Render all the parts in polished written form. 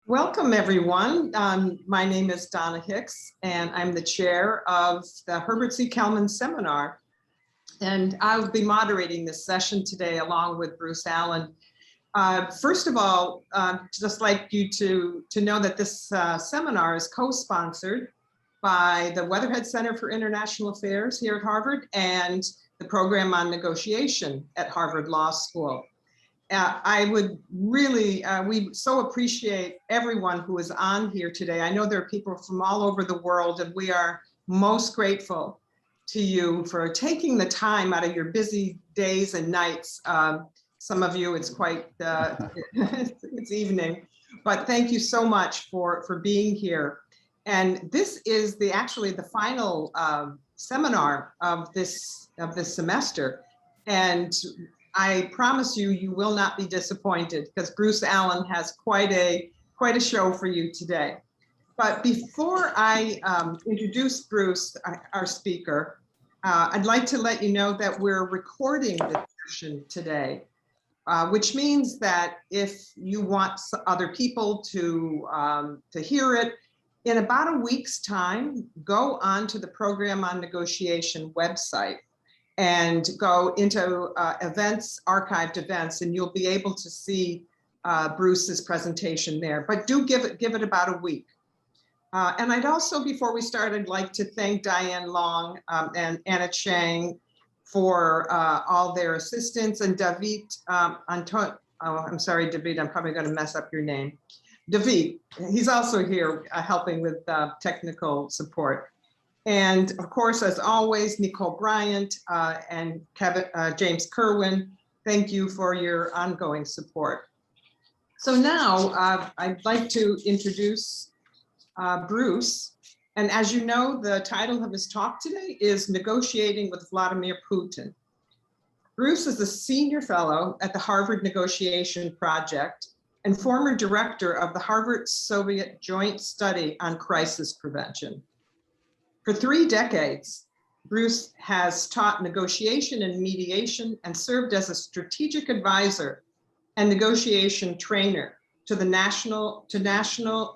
Welcome, everyone. My name is Donna Hicks, and I'm the chair of the Herbert C. Kelman Seminar. And I'll be moderating this session today along with Bruce Allyn. First of all, just like you to know that this seminar is co-sponsored by the Weatherhead Center for International Affairs here at Harvard and the Program on Negotiation at Harvard Law School. I would really, we so appreciate everyone who is on here today. I know there are people from all over the world, and we are most grateful to you for taking the time out of your busy days and nights. Some of you, it's quite, it's evening, but thank you so much for being here. And this is actually the final seminar of this semester. And I promise you, you will not be disappointed because Bruce Allyn has quite a show for you today. But before I introduce Bruce, our speaker, I'd like to let you know that we're recording this session today, which means that if you want other people to hear it, in about a week's time, go onto the Program on Negotiation website and go into events, archived events, and you'll be able to see Bruce's presentation there. But do give it about a week. And I'd also, before we start, I'd like to thank Diane Long and Anna Chang for all their assistance, and David, I'm sorry, David, I'm probably gonna mess up your name. David, he's also here helping with technical support. And of course, as always, Nicole Bryant and James Kerwin, thank you for your ongoing support. So now I'd like to introduce Bruce. And as you know, the title of his talk today is Negotiating with Vladimir Putin. Bruce is a senior fellow at the Harvard Negotiation Project and former director of the Harvard-Soviet Joint Study on Crisis Prevention. For 3 decades, Bruce has taught negotiation and mediation and served as a strategic advisor and negotiation trainer to the national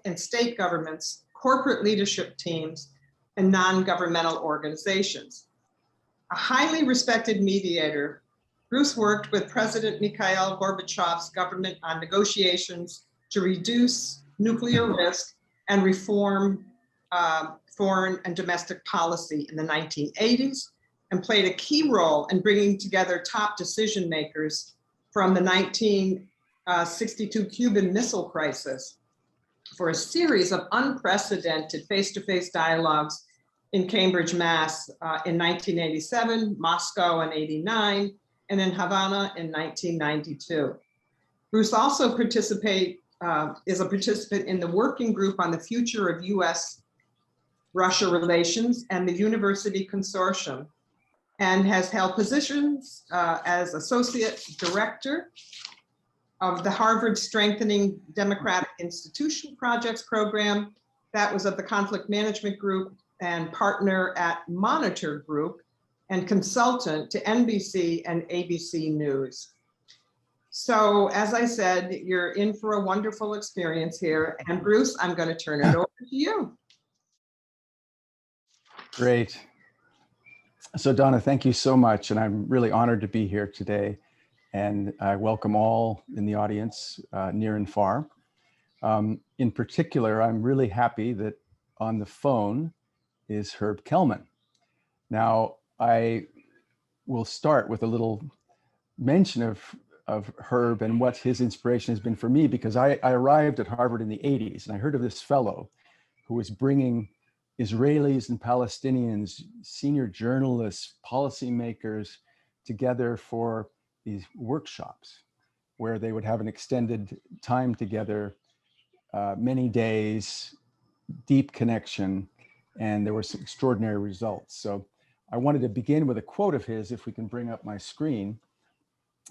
and state governments, corporate leadership teams, and non-governmental organizations. A highly respected mediator, Bruce worked with President Mikhail Gorbachev's government on negotiations to reduce nuclear risk and reform foreign and domestic policy in the 1980s, and played a key role in bringing together top decision makers from the 1962 Cuban Missile Crisis for a series of unprecedented face-to-face dialogues in Cambridge, Mass. In 1987, Moscow in '89, and in Havana in 1992. Bruce also is a participant in the working group on the future of U.S. Russia relations and the University Consortium, and has held positions as Associate Director of the Harvard Strengthening Democratic Institution Projects Program, that was of the Conflict Management Group, and partner at Monitor Group, and consultant to NBC and ABC News. So as I said, you're in for a wonderful experience here. And Bruce, I'm going to turn it over to you. Great. So Donna, thank you so much. And I'm really honored to be here today. And I welcome all in the audience, near and far. In particular, I'm really happy that on the phone is Herb Kelman. Now, I will start with a little mention of Herb and what his inspiration has been for me, because I arrived at Harvard in the 80s, and I heard of this fellow who was bringing Israelis and Palestinians, senior journalists, policymakers together for these workshops where they would have an extended time together, many days, deep connection, and there were some extraordinary results. So I wanted to begin with a quote of his, if we can bring up my screen,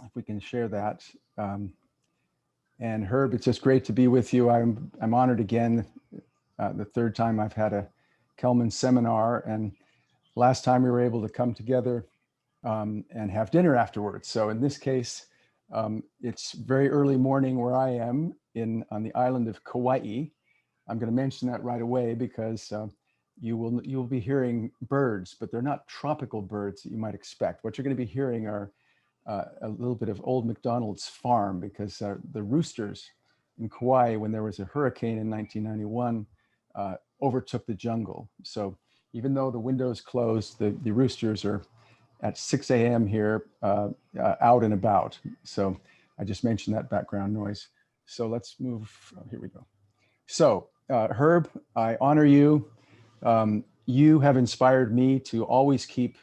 if we can share that. And Herb, it's just great to be with you. I'm honored again, the 3rd time I've had a Kelman seminar, and last time we were able to come together and have dinner afterwards. So in this case, It's very early morning where I am on the island of Kauai. I'm going to mention that right away because you'll be hearing birds, but they're not tropical birds that you might expect. What you're going to be hearing are a little bit of old McDonald's farm, because the roosters in Kauai, when there was a hurricane in 1991, overtook the jungle. So even though the windows closed, the roosters are at 6 a.m. here out and about. So I just mentioned that background noise. So let's move, here we go. So Herb, I honor you. You have inspired me to always keep,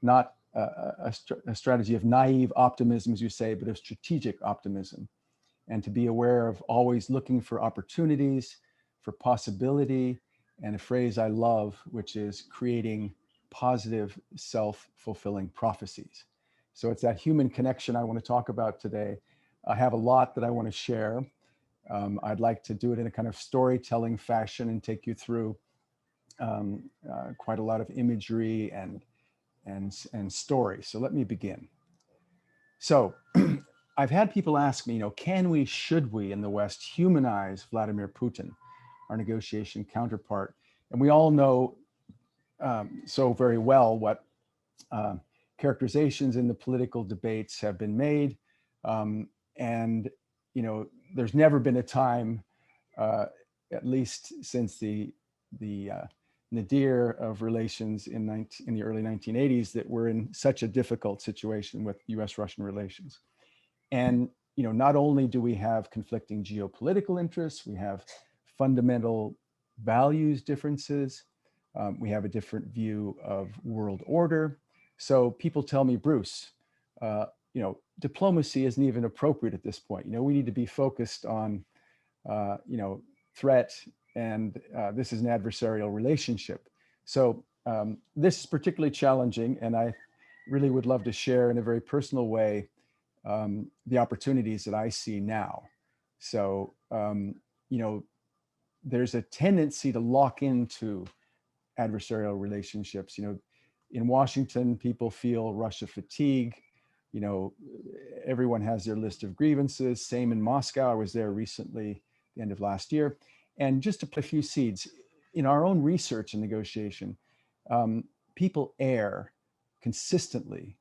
not a strategy of naive optimism, as you say, but of strategic optimism, and to be aware of always looking for opportunities, for possibility, and a phrase I love, which is creating positive self-fulfilling prophecies. So it's that human connection I want to talk about today. I have a lot that I want to share. I'd like to do it in a kind of storytelling fashion and take you through quite a lot of imagery and story. So let me begin. So I've had people ask me, should we in the West humanize Vladimir Putin, our negotiation counterpart? And we all know so very well what characterizations in the political debates have been made. And, there's never been a time, at least since the nadir of relations in the early 1980s, that we're in such a difficult situation with U.S. Russian relations. And, not only do we have conflicting geopolitical interests, we have fundamental values differences. We have a different view of world order. So people tell me, Bruce, diplomacy isn't even appropriate at this point. We need to be focused on, threat, and this is an adversarial relationship. So this is particularly challenging, and I really would love to share in a very personal way the opportunities that I see now. So, there's a tendency to lock into adversarial relationships. In Washington, people feel Russia fatigue. Everyone has their list of grievances. Same in Moscow. I was there recently, the end of last year. And just to plant a few seeds, in our own research and negotiation, people err consistently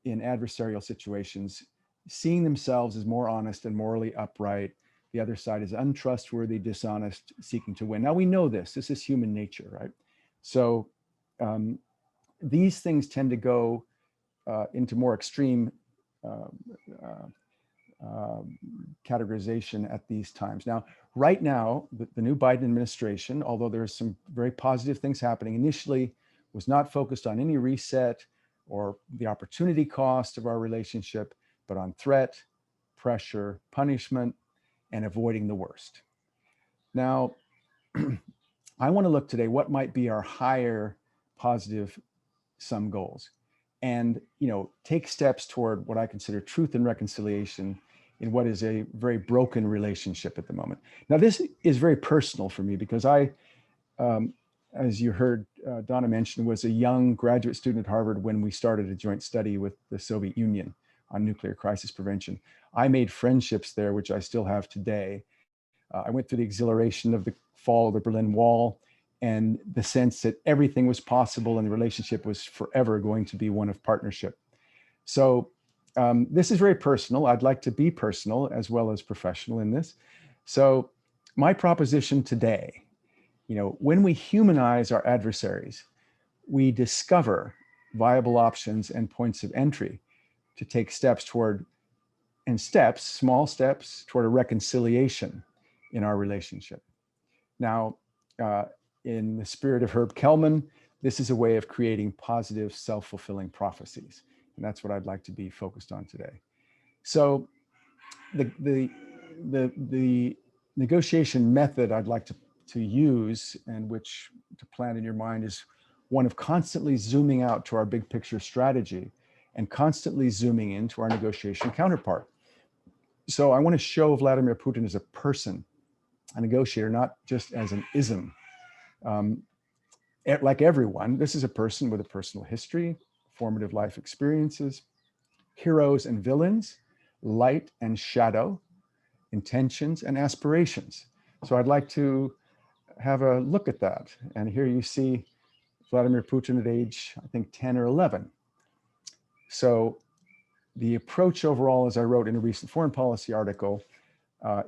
in adversarial situations, seeing themselves as more honest and morally upright. The other side is untrustworthy, dishonest, seeking to win. Now we know this is human nature, right? So these things tend to go into more extreme categorization at these times. Now, right now, the new Biden administration, although there's some very positive things happening, initially was not focused on any reset or the opportunity cost of our relationship, but on threat, pressure, punishment, and avoiding the worst. Now, I want to look today what might be our higher positive sum goals, and take steps toward what I consider truth and reconciliation in what is a very broken relationship at the moment. Now, this is very personal for me because I, as you heard Donna mention, was a young graduate student at Harvard when we started a joint study with the Soviet Union on nuclear crisis prevention. I made friendships there, which I still have today. I went through the exhilaration of the fall of the Berlin Wall and the sense that everything was possible and the relationship was forever going to be one of partnership. So this is very personal. I'd like to be personal as well as professional in this. So my proposition today, when we humanize our adversaries, we discover viable options and points of entry to take steps toward, small steps toward a reconciliation in our relationship. Now, in the spirit of Herb Kelman, this is a way of creating positive self-fulfilling prophecies. And that's what I'd like to be focused on today. So the negotiation method I'd like to use, and which to plan in your mind, is one of constantly zooming out to our big picture strategy and constantly zooming into our negotiation counterpart. So I want to show Vladimir Putin as a person, a negotiator, not just as an ism. Like everyone, this is a person with a personal history, formative life experiences, heroes and villains, light and shadow, intentions and aspirations. So I'd like to have a look at that. And here you see Vladimir Putin at age, I think, 10 or 11. So the approach overall, as I wrote in a recent foreign policy article,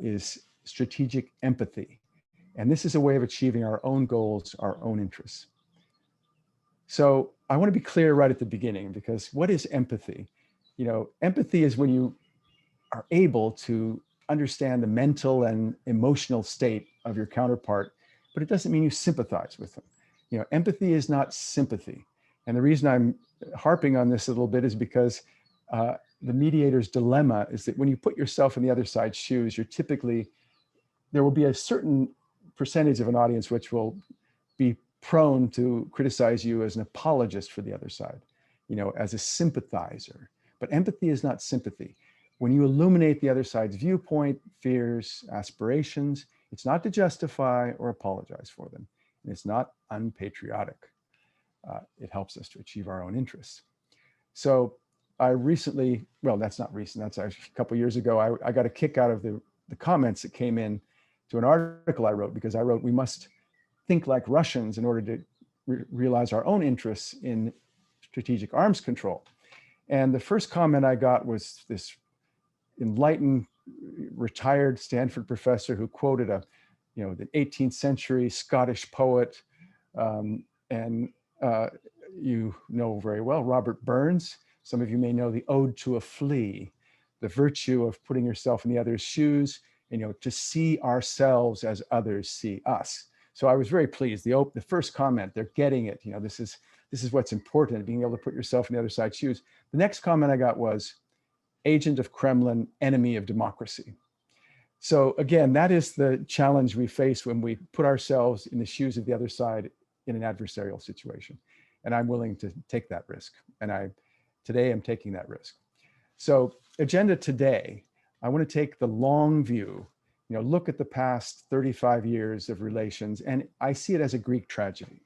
is strategic empathy. And this is a way of achieving our own goals, our own interests. So I want to be clear right at the beginning, because what is empathy? You know, empathy is when you are able to understand the mental and emotional state of your counterpart, but it doesn't mean you sympathize with them. You know, empathy is not sympathy. And the reason I'm harping on this a little bit is because the mediator's dilemma is that when you put yourself in the other side's shoes, you're typically, there will be a certain percentage of an audience which will be prone to criticize you as an apologist for the other side, you know, as a sympathizer. But empathy is not sympathy. When you illuminate the other side's viewpoint, fears, aspirations, it's not to justify or apologize for them. And it's not unpatriotic. It helps us to achieve our own interests. So I recently, well, that's not recent, that's actually a couple of years ago, I got a kick out of the comments that came in to an article I wrote, because I wrote, we must think like Russians in order to realize our own interests in strategic arms control. And the first comment I got was this enlightened, retired Stanford professor who quoted the 18th century Scottish poet, and you know very well, Robert Burns. Some of you may know the Ode to a Flea, the virtue of putting yourself in the other's shoes, and to see ourselves as others see us. So I was very pleased. The first comment, they're getting it. This is what's important, being able to put yourself in the other side's shoes. The next comment I got was, agent of Kremlin, enemy of democracy. So again, that is the challenge we face when we put ourselves in the shoes of the other side in an adversarial situation. And I'm willing to take that risk. And today I'm taking that risk. So agenda today, I want to take the long view, look at the past 35 years of relations, and I see it as a Greek tragedy.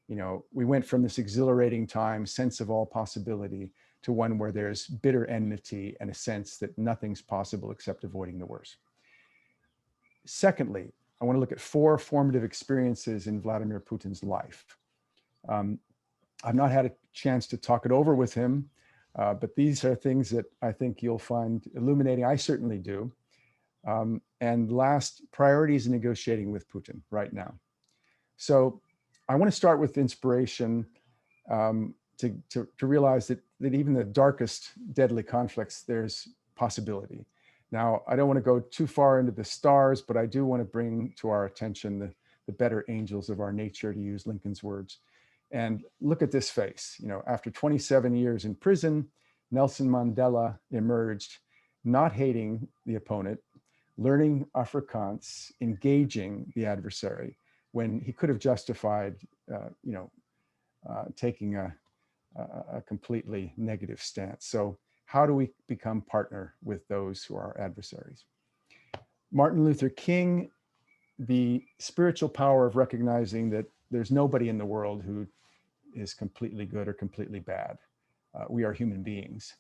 We went from this exhilarating time, sense of all possibility, to one where there's bitter enmity and a sense that nothing's possible except avoiding the worst. Secondly, I want to look at 4 formative experiences in Vladimir Putin's life. I've not had a chance to talk it over with him, but these are things that I think you'll find illuminating. I certainly do. And last, priorities in negotiating with Putin right now. So I want to start with inspiration to realize that even the darkest deadly conflicts, there's possibility. Now, I don't want to go too far into the stars, but I do want to bring to our attention the better angels of our nature, to use Lincoln's words. And look at this face. After 27 years in prison, Nelson Mandela emerged not hating the opponent, learning Afrikaans, engaging the adversary, when he could have justified, taking a completely negative stance. So how do we become partner with those who are adversaries? Martin Luther King, the spiritual power of recognizing that there's nobody in the world who is completely good or completely bad. We are human beings.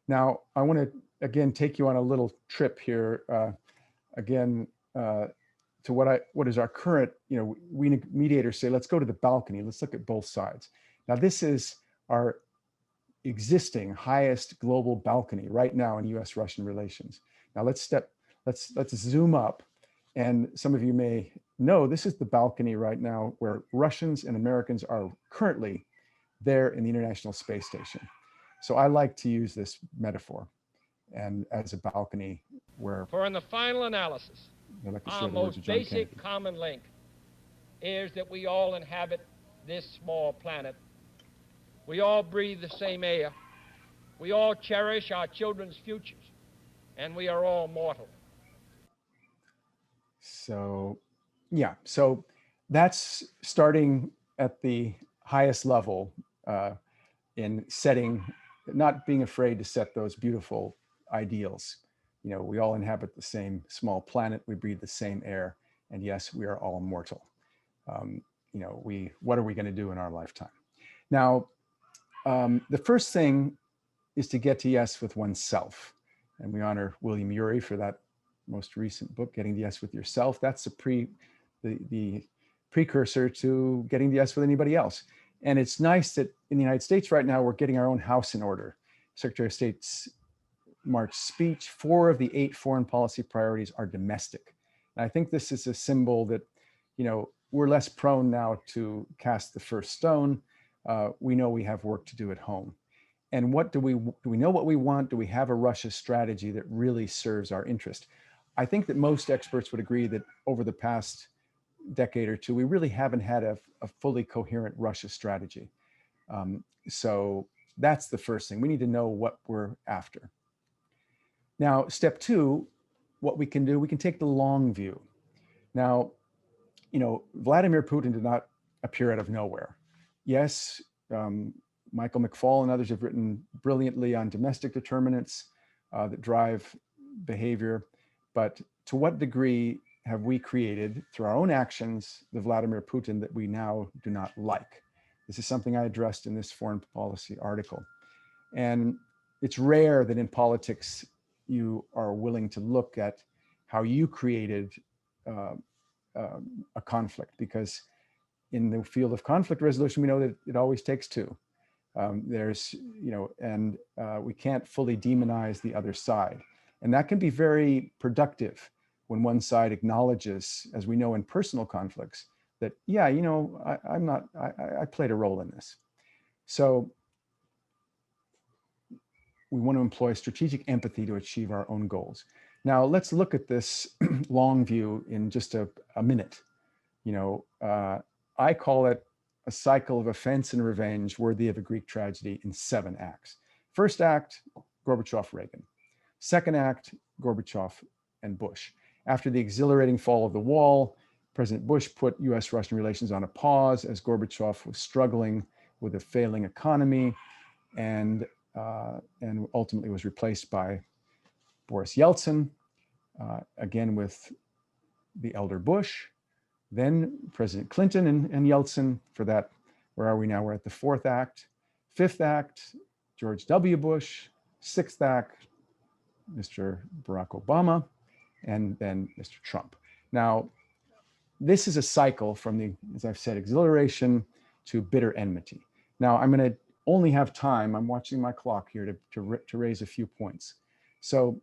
Now, I want to, again, take you on a little trip here, to what is our current, we mediators say, let's go to the balcony, let's look at both sides. Now, this is our existing highest global balcony right now in U.S. Russian relations. Now let's zoom up, and some of you may know this is the balcony right now where Russians and Americans are currently there in the International Space Station. So I like to use this metaphor and as a balcony where, for in the final analysis, our most basic common link is that we all inhabit this small planet. We all breathe the same air. We all cherish our children's futures, and we are all mortal. So, yeah, so that's starting at the highest level in setting, not being afraid to set those beautiful ideals. We all inhabit the same small planet, we breathe the same air, and yes, we are all mortal. What are we going to do in our lifetime? Now, the first thing is to get to yes with oneself. And we honor William Ury for that most recent book, Getting the S with Yourself. That's the precursor to getting the S with anybody else. And it's nice that in the United States right now, we're getting our own house in order. Secretary of State's March speech, 4 of the 8 foreign policy priorities are domestic. And I think this is a symbol that, we're less prone now to cast the first stone. We know we have work to do at home. And what do we know what we want? Do we have a Russia strategy that really serves our interest? I think that most experts would agree that over the past decade or two, we really haven't had a fully coherent Russia strategy. So that's the first thing. We need to know what we're after. Now, step 2, what we can do, we can take the long view. Now, Vladimir Putin did not appear out of nowhere. Yes, Michael McFaul and others have written brilliantly on domestic determinants that drive behavior, but to what degree have we created, through our own actions, the Vladimir Putin that we now do not like? This is something I addressed in this foreign policy article. And it's rare that in politics, you are willing to look at how you created a conflict, because in the field of conflict resolution, we know that it always takes 2. We can't fully demonize the other side. And that can be very productive when one side acknowledges, as we know in personal conflicts, that, yeah, I played a role in this. So we want to employ strategic empathy to achieve our own goals. Now, let's look at this long view in just a minute. I call it a cycle of offense and revenge worthy of a Greek tragedy in 7 acts. First act, Gorbachev-Reagan. Second act, Gorbachev and Bush. After the exhilarating fall of the wall, President Bush put U.S.-Russian relations on a pause as Gorbachev was struggling with a failing economy and ultimately was replaced by Boris Yeltsin, again with the elder Bush, then President Clinton and Yeltsin for that. Where are we now? We're at the 4th act. 5th act, George W. Bush. 6th act, Mr. Barack Obama, and then Mr. Trump. Now, this is a cycle from the, as I've said, exhilaration to bitter enmity. Now, I'm going to only have time, I'm watching my clock here to raise a few points. So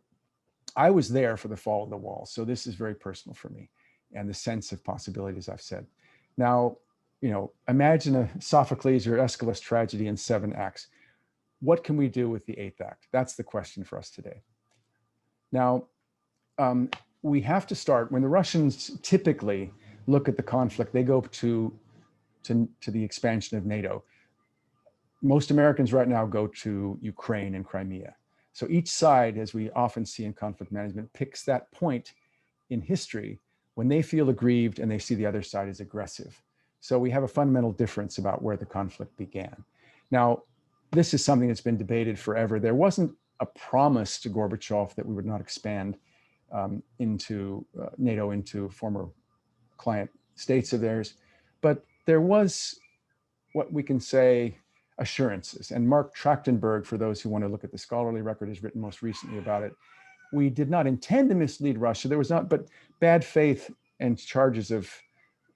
I was there for the fall of the wall. So this is very personal for me and the sense of possibilities I've said. Now, imagine a Sophocles or Aeschylus tragedy in 7 acts. What can we do with the 8th act? That's the question for us today. Now, we have to start, when the Russians typically look at the conflict, they go to the expansion of NATO. Most Americans right now go to Ukraine and Crimea. So each side, as we often see in conflict management, picks that point in history when they feel aggrieved and they see the other side as aggressive. So we have a fundamental difference about where the conflict began. Now, this is something that's been debated forever. There wasn't a promise to Gorbachev that we would not expand into NATO, into former client states of theirs, but there was what we can say assurances. And Mark Trachtenberg, for those who want to look at the scholarly record, has written most recently about it. We did not intend to mislead Russia. There was not, but bad faith and charges of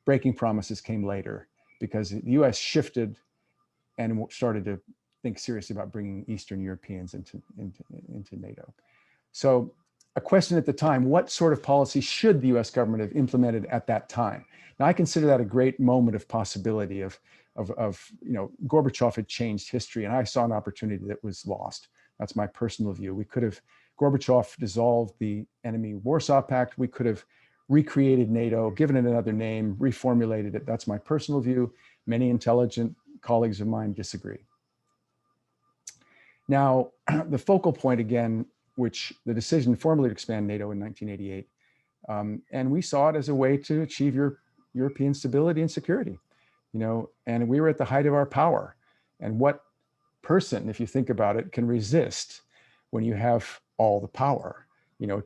breaking promises came later because the US shifted and started to think seriously about bringing Eastern Europeans into NATO. So a question at the time, what sort of policy should the US government have implemented at that time? Now, I consider that a great moment of possibility of Gorbachev had changed history, and I saw an opportunity that was lost. That's my personal view. We could have, Gorbachev dissolved the enemy Warsaw Pact. We could have recreated NATO, given it another name, reformulated it. That's my personal view. Many intelligent colleagues of mine disagree. Now, the focal point again, which the decision formally to expand NATO in 1988, and we saw it as a way to achieve European stability and security, and we were at the height of our power. And what person, if you think about it, can resist when you have all the power,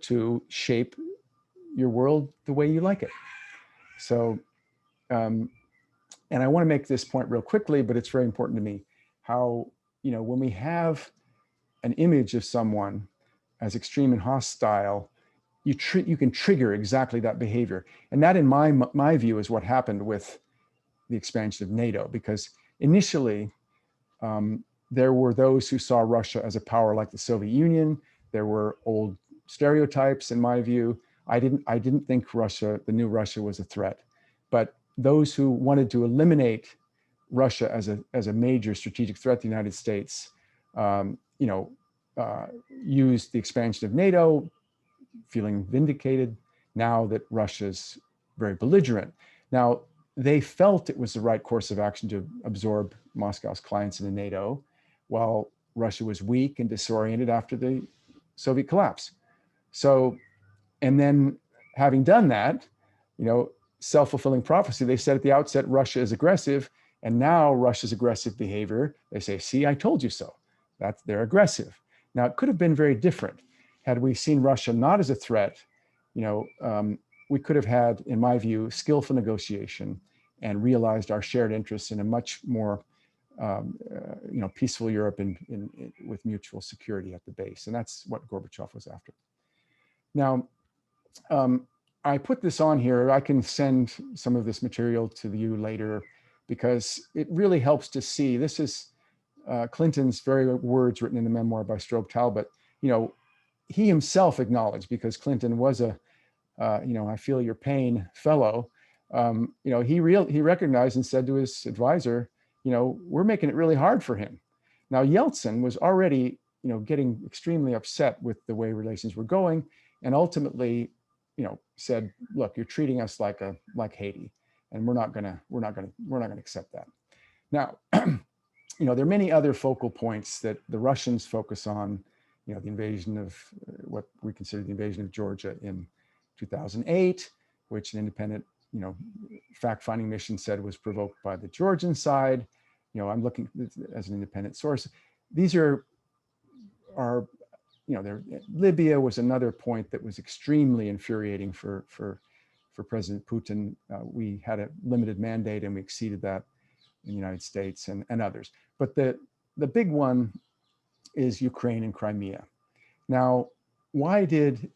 to shape your world the way you like it? So, and I want to make this point real quickly, but it's very important to me, how, when we have an image of someone as extreme and hostile, you can trigger exactly that behavior. And that, in my view, is what happened with the expansion of NATO, because initially there were those who saw Russia as a power like the Soviet Union. There were old stereotypes, in my view. I didn't think the new Russia was a threat, but those who wanted to eliminate Russia as a major strategic threat to the United States, used the expansion of NATO, feeling vindicated now that Russia's very belligerent. Now, they felt it was the right course of action to absorb Moscow's clients into NATO, while Russia was weak and disoriented after the Soviet collapse. So, and then having done that, self-fulfilling prophecy, they said at the outset, Russia is aggressive, and now Russia's aggressive behavior, they say, see, I told you so. They're aggressive. Now, it could have been very different. Had we seen Russia not as a threat, we could have had, in my view, skillful negotiation and realized our shared interests in a much more, peaceful Europe with mutual security at the base. And that's what Gorbachev was after. Now, I put this on here. I can send some of this material to you later because it really helps to see. This is Clinton's very words written in the memoir by Strobe Talbot. He himself acknowledged, because Clinton was a, I feel your pain fellow. He recognized and said to his advisor, we're making it really hard for him. Now, Yeltsin was already, getting extremely upset with the way relations were going, and ultimately, said, look, you're treating us like Haiti, and we're not gonna accept that. Now, there are many other focal points that the Russians focus on. The invasion of what we consider the invasion of Georgia in 2008, which an independent, fact-finding mission said was provoked by the Georgian side. I'm looking as an independent source. These are Libya was another point that was extremely infuriating for President Putin. We had a limited mandate and we exceeded that in the United States and others. But the big one is Ukraine and Crimea. Now, why did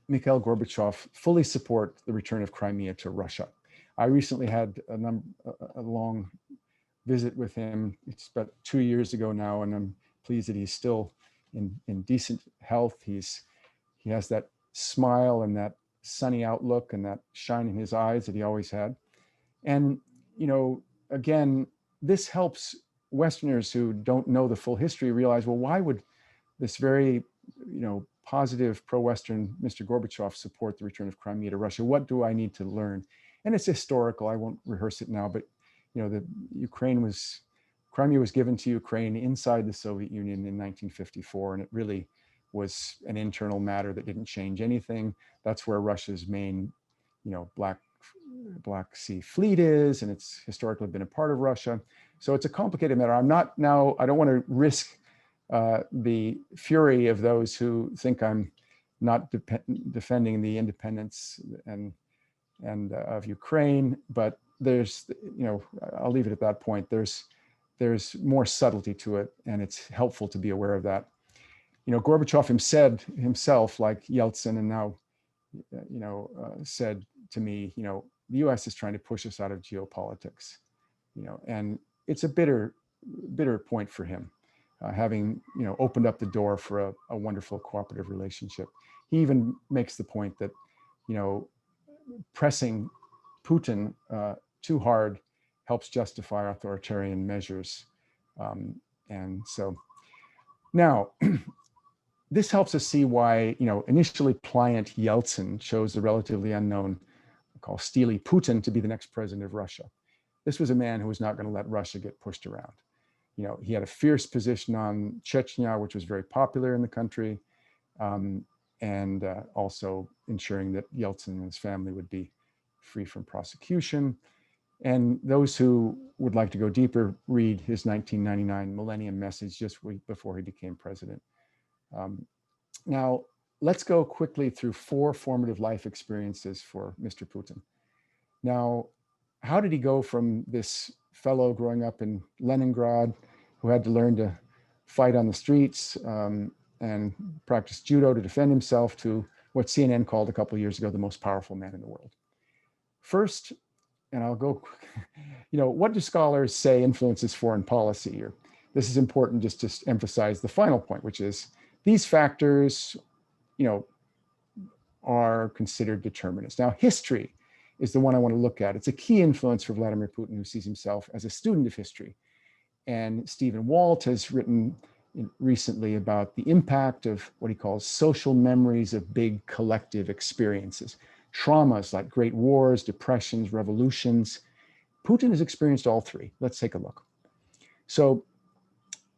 Mikhail Gorbachev fully support the return of Crimea to Russia? I recently had a long visit with him. It's about 2 years ago now, and I'm pleased that he's still in decent health. He has that smile and that sunny outlook and that shine in his eyes that he always had. And, again, this helps Westerners who don't know the full history realize, well, why would this very, positive pro-Western Mr. Gorbachev support the return of Crimea to Russia? What do I need to learn? And it's historical. I won't rehearse it now, but Crimea was given to Ukraine inside the Soviet Union in 1954, and it really was an internal matter that didn't change anything. That's where Russia's main, Black Sea fleet is, and it's historically been a part of Russia. So it's a complicated matter. I don't want to risk the fury of those who think I'm not defending the independence and of Ukraine, but there's, I'll leave it at that point. There's more subtlety to it, and it's helpful to be aware of that. Gorbachev himself, like Yeltsin, and now, said to me, the U.S. is trying to push us out of geopolitics, and it's a bitter point for him, having, opened up the door for a wonderful cooperative relationship. He even makes the point that, pressing Putin too hard helps justify authoritarian measures. And so now, this helps us see why, initially pliant Yeltsin chose the relatively unknown, called steely Putin, to be the next president of Russia. This was a man who was not going to let Russia get pushed around. He had a fierce position on Chechnya, which was very popular in the country, and also ensuring that Yeltsin and his family would be free from prosecution. And those who would like to go deeper, read his 1999 Millennium Message just before he became president. Now, let's go quickly through 4 formative life experiences for Mr. Putin. Now, how did he go from this fellow growing up in Leningrad who had to learn to fight on the streets, and practiced judo to defend himself, to what CNN called a couple of years ago the most powerful man in the world. First, and I'll go, what do scholars say influences foreign policy here? This is important just to emphasize the final point, which is these factors, are considered determinants. Now, history is the one I want to look at. It's a key influence for Vladimir Putin, who sees himself as a student of history. And Stephen Walt has written recently about the impact of what he calls social memories of big collective experiences, traumas like great wars, depressions, revolutions. Putin has experienced all three. Let's take a look. So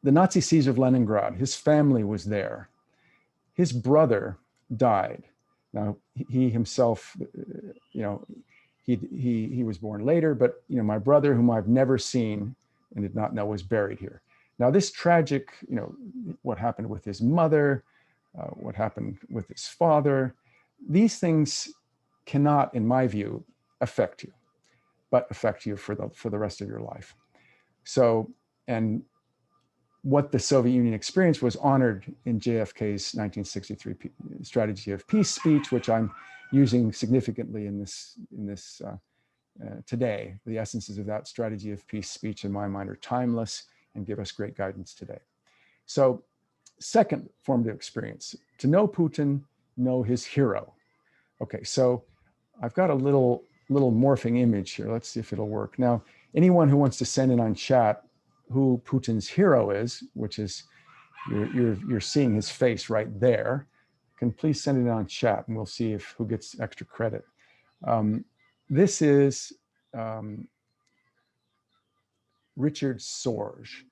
the Nazi siege of Leningrad, his family was there. His brother died. Now, he himself, he was born later, but my brother, whom I've never seen and did not know, was buried here. Now, this tragic, what happened with his mother, what happened with his father, these things cannot, in my view, affect you, but affect you for the rest of your life. So, and what the Soviet Union experienced was honored in JFK's 1963 strategy of peace speech, which I'm using significantly in this today. The essences of that strategy of peace speech, in my mind, are timeless and give us great guidance today. So, second formative experience, to know Putin, know his hero. Okay, so I've got a little morphing image here. Let's see if it'll work. Now, anyone who wants to send in on chat who Putin's hero is, which is, you're seeing his face right there, can please send it on chat and we'll see who gets extra credit. This is Richard Sorge,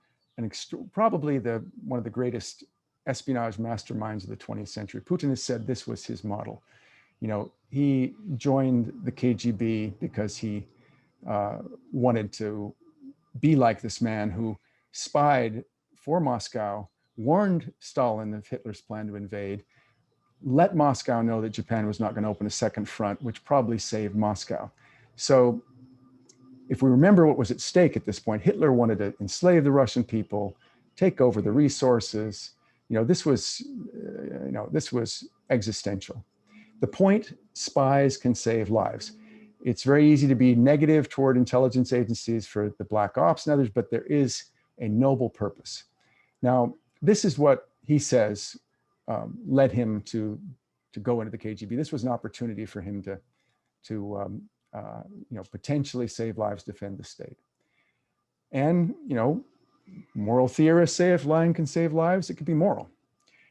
probably one of the greatest espionage masterminds of the 20th century. Putin has said this was his model. He joined the KGB because he wanted to be like this man who spied for Moscow, warned Stalin of Hitler's plan to invade, let Moscow know that Japan was not going to open a second front, which probably saved Moscow. So if we remember what was at stake at this point, Hitler wanted to enslave the Russian people, take over the resources. This was existential. The point, spies can save lives. It's very easy to be negative toward intelligence agencies for the black ops and others, but there is a noble purpose. Now, this is what he says led him to go into the KGB. This was an opportunity for him to potentially save lives, defend the state. And, moral theorists say if lying can save lives, it could be moral.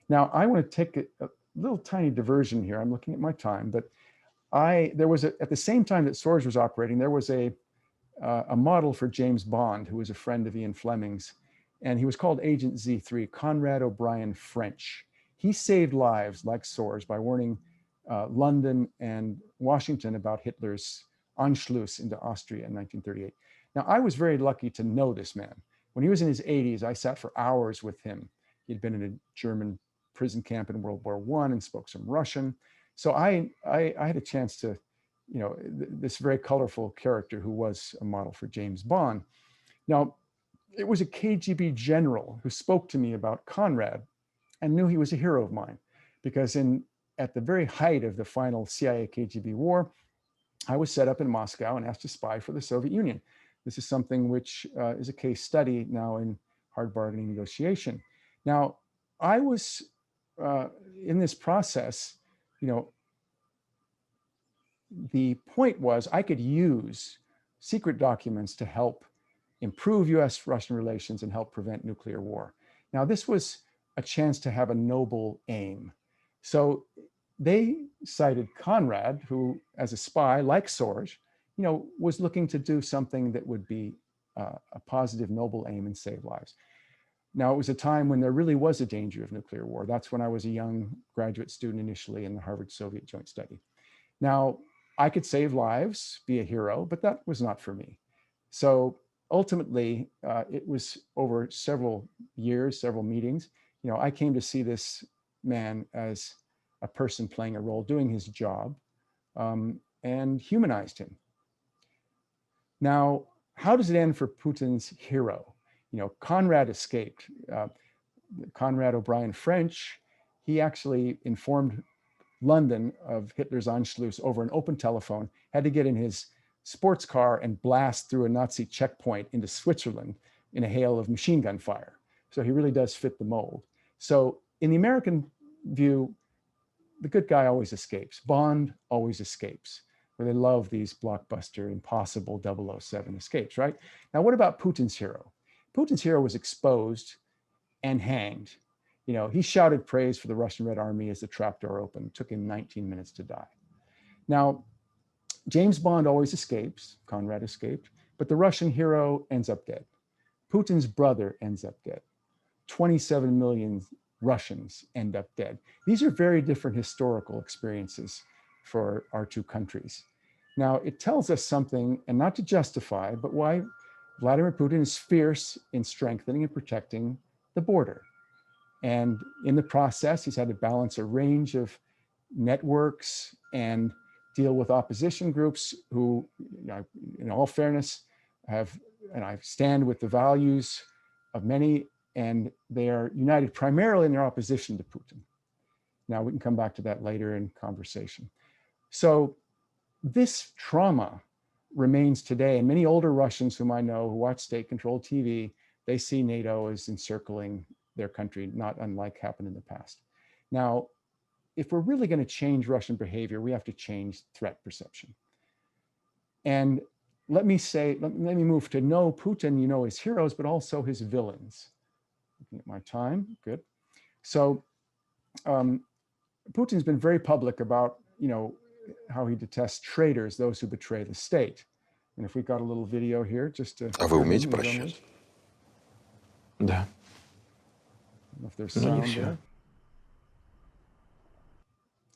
Now, I want to take a little tiny diversion here. I'm looking at my time, but there was at the same time that Sorge was operating, there was a model for James Bond, who was a friend of Ian Fleming's, and he was called Agent Z3, Conrad O'Brien French. He saved lives like Sorge by warning London and Washington about Hitler's Anschluss into Austria in 1938. Now, I was very lucky to know this man. When he was in his 80s, I sat for hours with him. He'd been in a German prison camp in World War I and spoke some Russian. So I had a chance to, this very colorful character who was a model for James Bond. Now, it was a KGB general who spoke to me about Conrad and knew he was a hero of mine, because at the very height of the final CIA-KGB war, I was set up in Moscow and asked to spy for the Soviet Union. This is something which is a case study now in hard bargaining negotiation. Now, I was in this process, the point was I could use secret documents to help improve U.S.-Russian relations and help prevent nuclear war. Now, this was a chance to have a noble aim. So they cited Conrad, who, as a spy, like Sorge, was looking to do something that would be a positive, noble aim and save lives. Now, it was a time when there really was a danger of nuclear war. That's when I was a young graduate student initially in the Harvard-Soviet joint study. Now, I could save lives, be a hero, but that was not for me. So ultimately, it was over several years, several meetings, I came to see this man as a person playing a role, doing his job, and humanized him. Now, how does it end for Putin's hero? Conrad escaped. Conrad O'Brien French he actually informed London of Hitler's Anschluss over an open telephone, had to get in his sports car and blast through a Nazi checkpoint into Switzerland in a hail of machine gun fire. So he really does fit the mold. So in the American view, the good guy always escapes. Bond always escapes, where they love these blockbuster, impossible 007 escapes, right? Now, what about Putin's hero? Putin's hero was exposed and hanged. You know, he shouted praise for the Russian Red Army as the trapdoor opened. It took him 19 minutes to die. Now, James Bond always escapes. Conrad escaped, but the Russian hero ends up dead. Putin's brother ends up dead. 27 million Russians end up dead. These are very different historical experiences for our two countries. Now, it tells us something, and not to justify, but why Vladimir Putin is fierce in strengthening and protecting the border. And in the process, he's had to balance a range of networks and deal with opposition groups who, you know, in all fairness, I stand with the values of many, and they are united primarily in their opposition to Putin. Now, we can come back to that later in conversation. So this trauma remains today, and many older Russians whom I know who watch state-controlled TV, they see NATO as encircling their country, not unlike happened in the past. Now, if we're really going to change Russian behavior, we have to change threat perception. And let me move to know Putin, you know, his heroes, but also his villains. Looking at my time, good. So Putin's been very public about, you know, how he detests traitors, those who betray the state. And if we got a little video here, just to... А вы умеете прощать? Да. If there's sound there.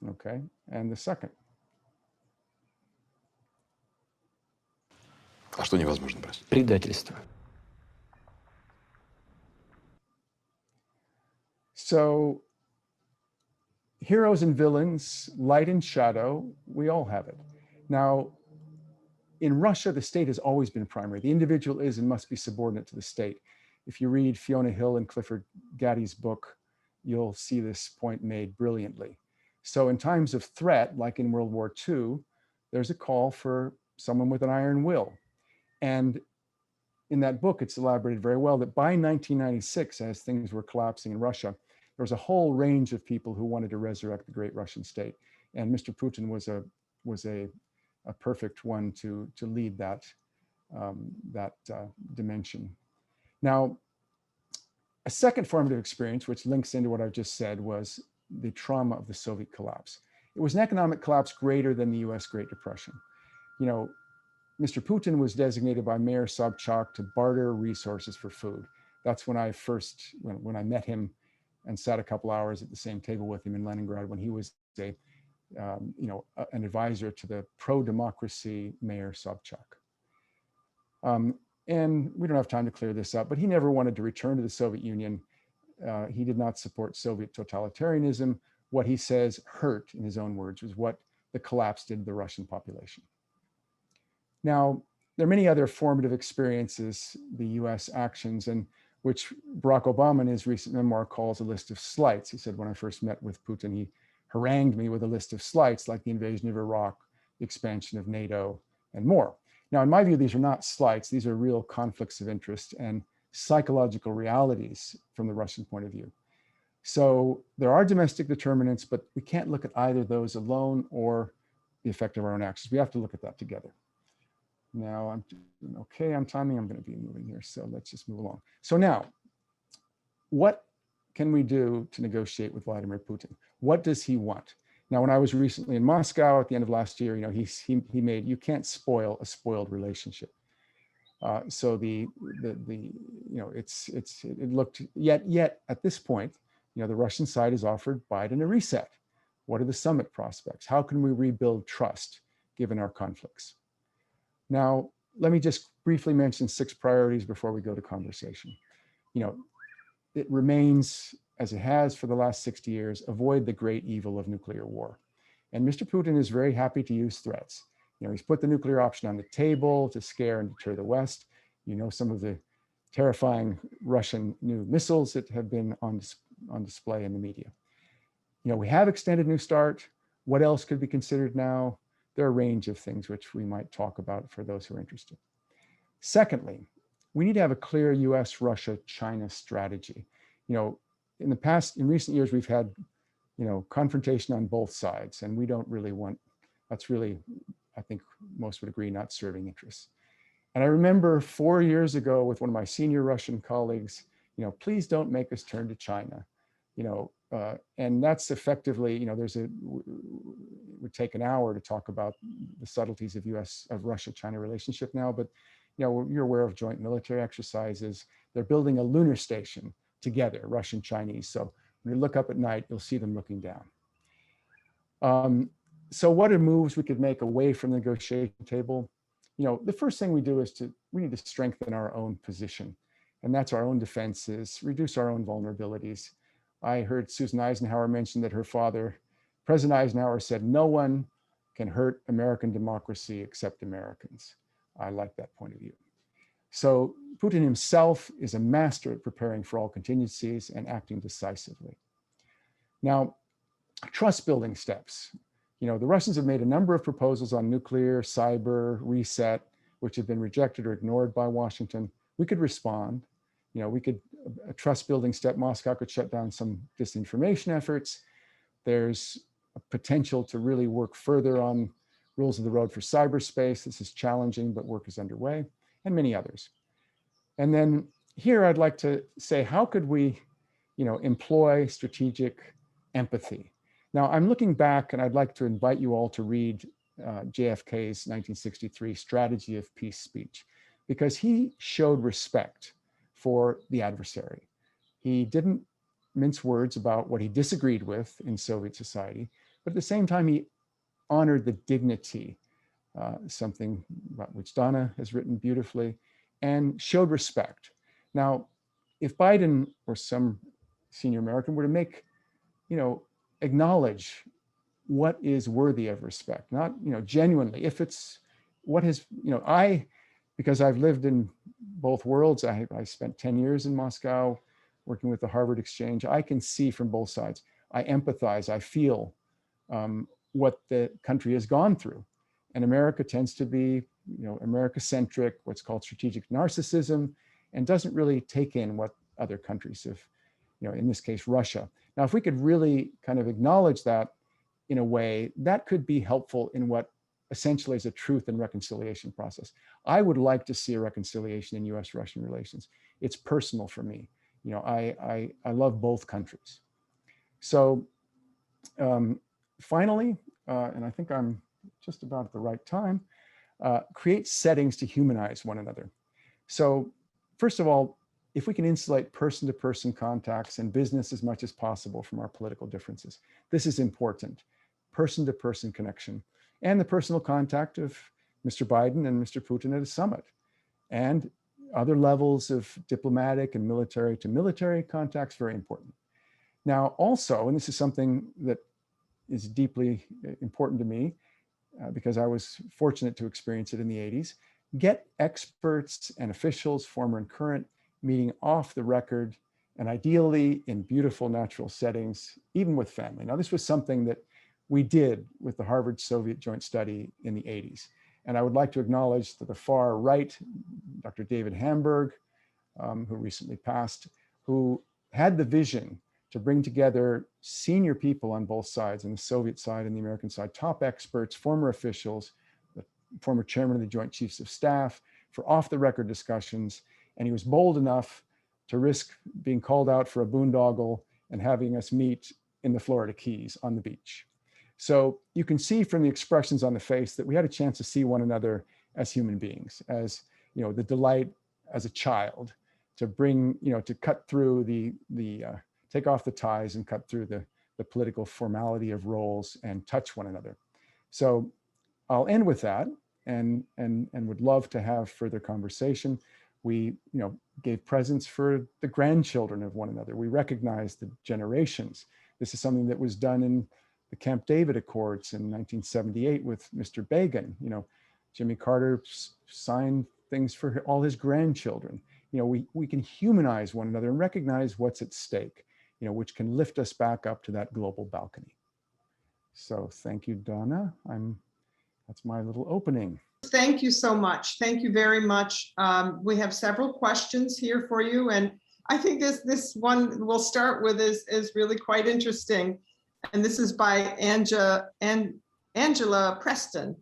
Okay, and the second. А что невозможно простить? Предательство. So, heroes and villains, light and shadow, we all have it. Now, in Russia, the state has always been primary. The individual is and must be subordinate to the state. If you read Fiona Hill and Clifford Gaddy's book, you'll see this point made brilliantly. So in times of threat, like in World War II, there's a call for someone with an iron will. And in that book, it's elaborated very well that by 1996, as things were collapsing in Russia, there was a whole range of people who wanted to resurrect the great Russian state. And Mr. Putin was a perfect one to lead that, dimension. Now, a second formative experience, which links into what I've just said, was the trauma of the Soviet collapse. It was an economic collapse greater than the US Great Depression. You know, Mr. Putin was designated by Mayor Sobchak to barter resources for food. That's when I when I met him and sat a couple hours at the same table with him in Leningrad when he was an advisor to the pro-democracy Mayor Sobchak. And we don't have time to clear this up, but he never wanted to return to the Soviet Union. He did not support Soviet totalitarianism. What he says hurt, in his own words, was what the collapse did to the Russian population. Now, there are many other formative experiences, the US actions, and which Barack Obama in his recent memoir calls a list of slights. He said, when I first met with Putin, he harangued me with a list of slights like the invasion of Iraq, the expansion of NATO, and more. Now, in my view, these are not slights. These are real conflicts of interest and psychological realities from the Russian point of view. So there are domestic determinants, but we can't look at either those alone or the effect of our own actions. We have to look at that together. Now, I'm okay on timing. I'm going to be moving here. So let's just move along. So now, what can we do to negotiate with Vladimir Putin? What does he want? Now, when I was recently in Moscow at the end of last year, you know, he made, you can't spoil a spoiled relationship. So it looked, yet at this point, you know, the Russian side has offered Biden a reset. What are the summit prospects? How can we rebuild trust given our conflicts? Now, let me just briefly mention 6 priorities before we go to conversation. You know, it remains, as it has for the last 60 years, avoid the great evil of nuclear war. And Mr. Putin is very happy to use threats. You know, he's put the nuclear option on the table to scare and deter the West. You know, some of the terrifying Russian new missiles that have been on display in the media. we have extended New START. What else could be considered now? There are a range of things which we might talk about for those who are interested. Secondly, we need to have a clear U.S., Russia, China strategy. In recent years, we've had, confrontation on both sides, and we don't really want, that's really, I think most would agree, not serving interests. And I remember 4 years ago with one of my senior Russian colleagues, please don't make us turn to China, and that's effectively, it would take an hour to talk about the subtleties of Russia-China relationship now, but you're aware of joint military exercises. They're building a lunar station together, Russian, Chinese. So when you look up at night, you'll see them looking down. So what are moves we could make away from the negotiation table? The first thing we do is we need to strengthen our own position. And that's our own defenses, reduce our own vulnerabilities. I heard Susan Eisenhower mention that her father, President Eisenhower, said, no one can hurt American democracy except Americans. I like that point of view. So Putin himself is a master at preparing for all contingencies and acting decisively. Now, trust building steps. The Russians have made a number of proposals on nuclear, cyber, reset, which have been rejected or ignored by Washington. We could respond. A trust building step, Moscow could shut down some disinformation efforts. There's a potential to really work further on rules of the road for cyberspace. This is challenging, but work is underway, and many others. And then here I'd like to say, how could we, employ strategic empathy? Now I'm looking back, and I'd like to invite you all to read JFK's 1963 Strategy of Peace speech, because he showed respect for the adversary. He didn't mince words about what he disagreed with in Soviet society, but at the same time, he honored the dignity, something about which Donna has written beautifully, and showed respect. Now, if Biden or some senior American were to make, acknowledge what is worthy of respect, not, genuinely, if it's what has, because I've lived in both worlds, I spent 10 years in Moscow working with the Harvard Exchange. I can see from both sides. I empathize, I feel what the country has gone through. And America tends to be, America-centric, what's called strategic narcissism, and doesn't really take in what other countries have, in this case, Russia. Now, if we could really kind of acknowledge that in a way, that could be helpful in what essentially is a truth and reconciliation process. I would like to see a reconciliation in U.S.-Russian relations. It's personal for me. I love both countries. So finally, and I think I'm just about at the right time, create settings to humanize one another. So first of all, if we can insulate person-to-person contacts and business as much as possible from our political differences, this is important. Person-to-person connection and the personal contact of Mr. Biden and Mr. Putin at a summit, and other levels of diplomatic and military to military contacts, very important. Now also, and this is something that is deeply important to me because I was fortunate to experience it in the 80s, get experts and officials, former and current, meeting off the record, and ideally in beautiful natural settings, even with family. Now this was something that we did with the Harvard-Soviet joint study in the 80s. And I would like to acknowledge to the far right, Dr. David Hamburg, who recently passed, who had the vision to bring together senior people on both sides, on the Soviet side and the American side, top experts, former officials, the former chairman of the Joint Chiefs of Staff, for off-the-record discussions. And he was bold enough to risk being called out for a boondoggle and having us meet in the Florida Keys on the beach. So you can see from the expressions on the face that we had a chance to see one another as human beings, as the delight as a child to bring, to cut through take off the ties and cut through the political formality of roles and touch one another. So I'll end with that and would love to have further conversation. We, gave presents for the grandchildren of one another. We recognized the generations. This is something that was done in the Camp David Accords in 1978 with Mr. Begin. Jimmy Carter signed things for all his grandchildren. We can humanize one another and recognize what's at stake. which can lift us back up to that global balcony. So thank you, Donna. That's my little opening. Thank you so much. Thank you very much. We have several questions here for you, and I think this one we'll start with is really quite interesting, and this is by Angela Preston.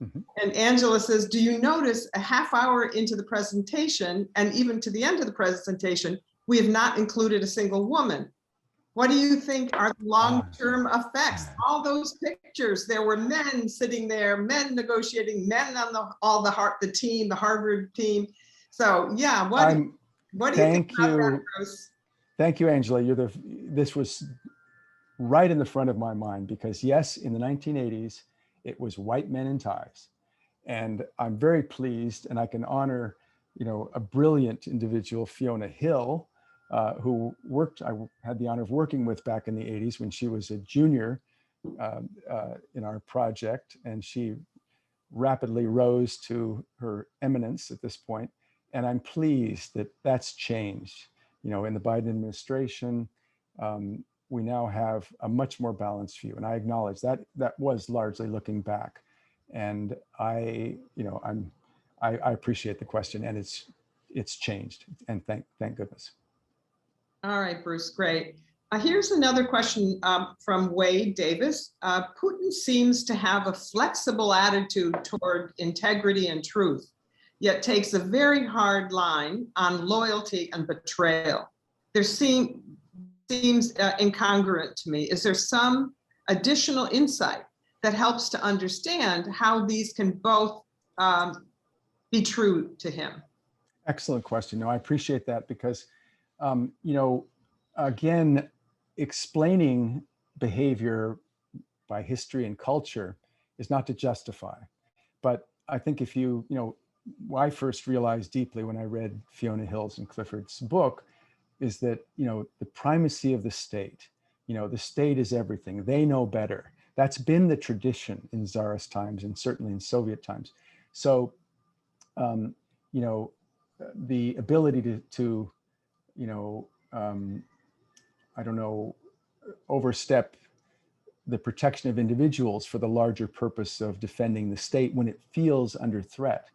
Mm-hmm. And Angela says, do you notice a half hour into the presentation and even to the end of the presentation, we have not included a single woman? What do you think are the long-term effects? All those pictures, there were men sitting there, men negotiating, men on the team, the Harvard team. So yeah, what do you think about that, Bruce? Thank you, Angela. This was right in the front of my mind, because yes, in the 1980s, it was white men in ties. And I'm very pleased, and I can honor, a brilliant individual, Fiona Hill, who I had the honor of working with back in the 80s when she was a junior in our project, and she rapidly rose to her eminence at this point. And I'm pleased that that's changed. In the Biden administration, we now have a much more balanced view, and I acknowledge that was largely looking back. And I appreciate the question, and it's changed, and thank goodness. All right, Bruce, great. Here's another question from Wade Davis. Putin seems to have a flexible attitude toward integrity and truth, yet takes a very hard line on loyalty and betrayal. There seems incongruent to me. Is there some additional insight that helps to understand how these can both be true to him? Excellent question. No, I appreciate that, because, again, explaining behavior by history and culture is not to justify. But I think if I first realized deeply when I read Fiona Hill's and Clifford's book is that, the primacy of the state, the state is everything. They know better. That's been the tradition in Tsarist times and certainly in Soviet times. So, the ability to overstep the protection of individuals for the larger purpose of defending the state when it feels under threat.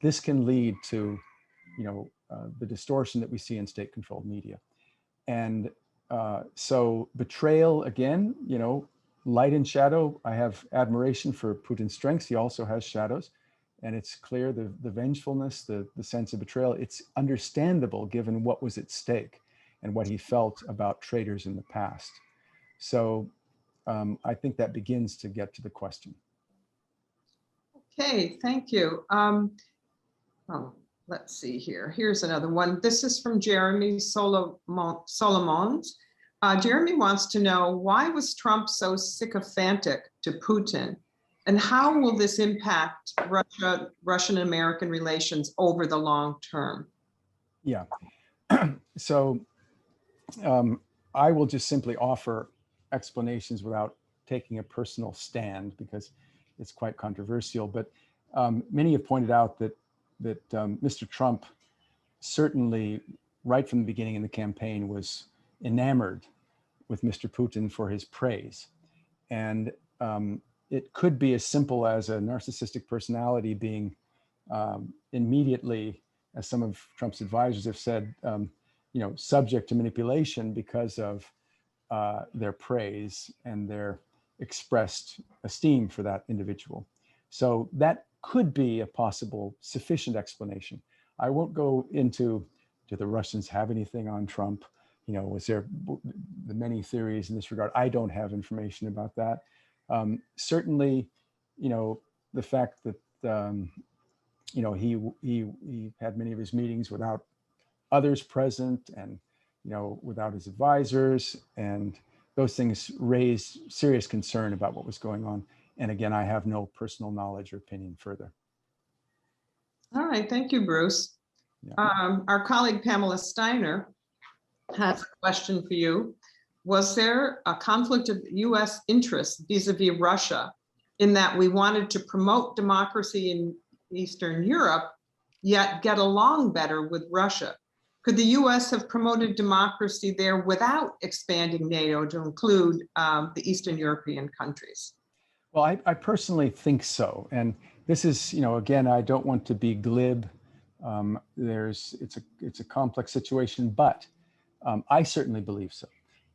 This can lead to, the distortion that we see in state-controlled media. And so betrayal, again, light and shadow. I have admiration for Putin's strengths. He also has shadows. And it's clear the vengefulness, the sense of betrayal, it's understandable given what was at stake and what he felt about traitors in the past. So I think that begins to get to the question. Okay, thank you. Let's see here. Here's another one. This is from Jeremy Solomons. Jeremy wants to know, why was Trump so sycophantic to Putin? And how will this impact Russian-American relations over the long term? Yeah. So I will just simply offer explanations without taking a personal stand, because it's quite controversial. But many have pointed out that Mr. Trump certainly, right from the beginning in the campaign, was enamored with Mr. Putin for his praise. And it could be as simple as a narcissistic personality being immediately, as some of Trump's advisors have said, subject to manipulation because of their praise and their expressed esteem for that individual. So that could be a possible sufficient explanation. I won't go into, do the Russians have anything on Trump? Was there the many theories in this regard? I don't have information about that. Certainly, the fact that, he had many of his meetings without others present and, without his advisors, and those things raised serious concern about what was going on. And again, I have no personal knowledge or opinion further. All right, thank you, Bruce. Yeah. Our colleague Pamela Steiner has a question for you. Was there a conflict of U.S. interests vis-a-vis Russia, in that we wanted to promote democracy in Eastern Europe, yet get along better with Russia? Could the US have promoted democracy there without expanding NATO to include the Eastern European countries? Well, I personally think so. And this is, again, I don't want to be glib. It's a complex situation, but I certainly believe so.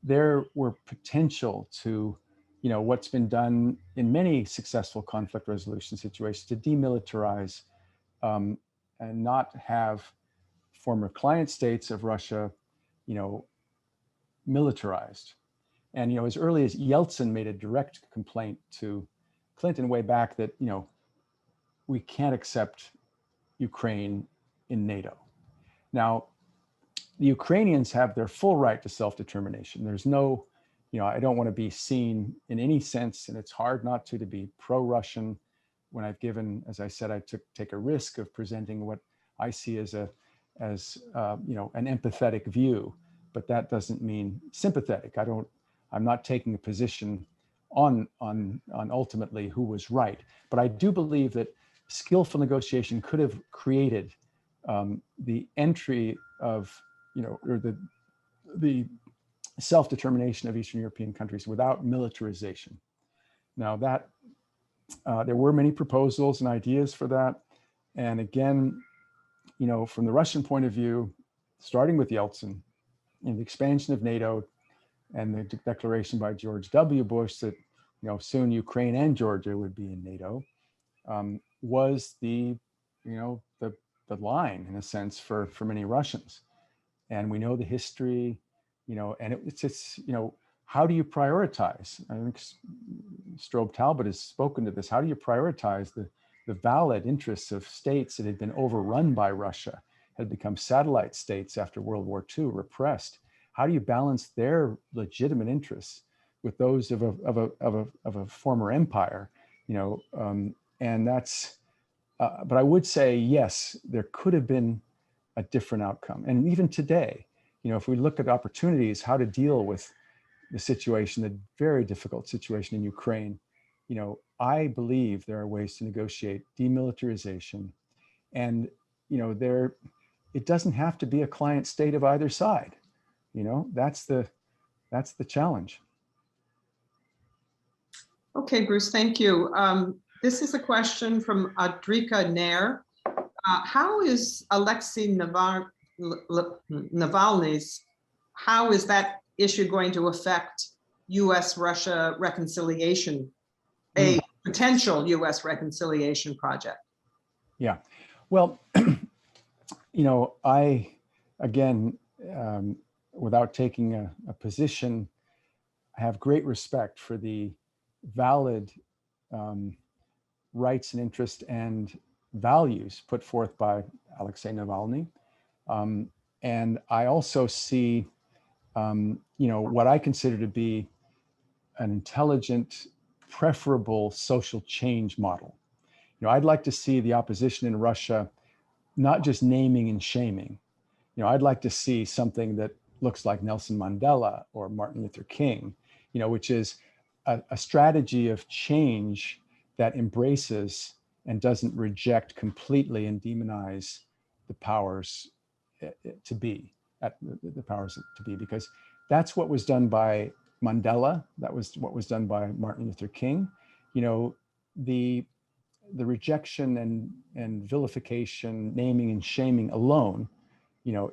There were potential to, what's been done in many successful conflict resolution situations to demilitarize and not have former client states of Russia, militarized. And, as early as Yeltsin made a direct complaint to Clinton way back that, we can't accept Ukraine in NATO. Now, the Ukrainians have their full right to self-determination. There's no, I don't want to be seen in any sense, and it's hard not to be pro-Russian when I've given, as I said, I take a risk of presenting what I see as an empathetic view, but that doesn't mean sympathetic. I'm not taking a position on ultimately who was right, but I do believe that skillful negotiation could have created the entry of, or the self-determination of Eastern European countries without militarization. Now that there were many proposals and ideas for that, and again, from the Russian point of view, starting with Yeltsin and the expansion of NATO and the declaration by George W. Bush that soon Ukraine and Georgia would be in NATO, was the line in a sense for many Russians. And we know the history, and it's how do you prioritize? I think Strobe Talbot has spoken to this. How do you prioritize the valid interests of states that had been overrun by Russia, had become satellite states after World War II, repressed? How do you balance their legitimate interests with those of a former empire? And that's, but I would say, yes, there could have been a different outcome. And even today, if we look at opportunities, how to deal with the situation, the very difficult situation in Ukraine, I believe there are ways to negotiate demilitarization. And, it doesn't have to be a client state of either side. That's the challenge. Okay, Bruce, thank you. This is a question from Adrika Nair. How is Alexei Navalny's, how is that issue going to affect U.S.-Russia reconciliation, a potential U.S. reconciliation project? Yeah, well, I, again, without taking a position, I have great respect for the valid rights and interests and values put forth by Alexei Navalny. And I also see, what I consider to be an intelligent, preferable social change model. I'd like to see the opposition in Russia not just naming and shaming. I'd like to see something that looks like Nelson Mandela or Martin Luther King, which is a strategy of change that embraces and doesn't reject completely and demonize the powers to be, because that's what was done by Mandela. That was what was done by Martin Luther King. The rejection and vilification, naming and shaming alone,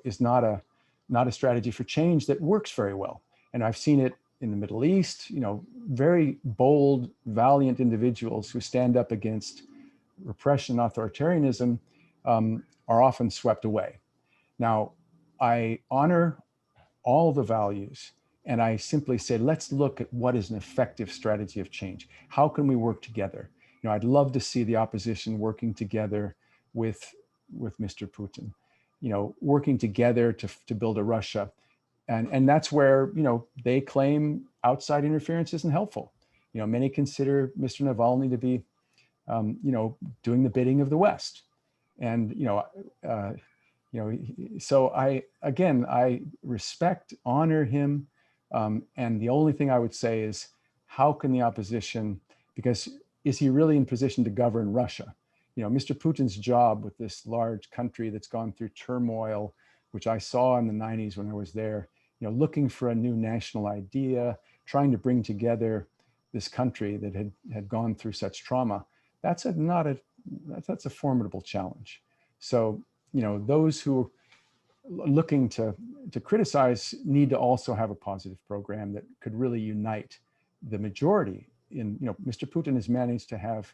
is not a strategy for change that works very well. And I've seen it in the Middle East, very bold, valiant individuals who stand up against repression and authoritarianism are often swept away. Now, I honor all the values, and I simply say, let's look at what is an effective strategy of change. How can we work together? I'd love to see the opposition working together with Mr. Putin, working together to build a Russia. And that's where, they claim outside interference isn't helpful. Many consider Mr. Navalny to be, doing the bidding of the West. And, so I respect, honor him. And the only thing I would say is, how can the opposition, because is he really in position to govern Russia? Mr. Putin's job with this large country that's gone through turmoil, which I saw in the 90s when I was there, looking for a new national idea, trying to bring together this country that had gone through such trauma. That's a formidable challenge. So, those who are looking to criticize need to also have a positive program that could really unite the majority. Mr. Putin has managed to have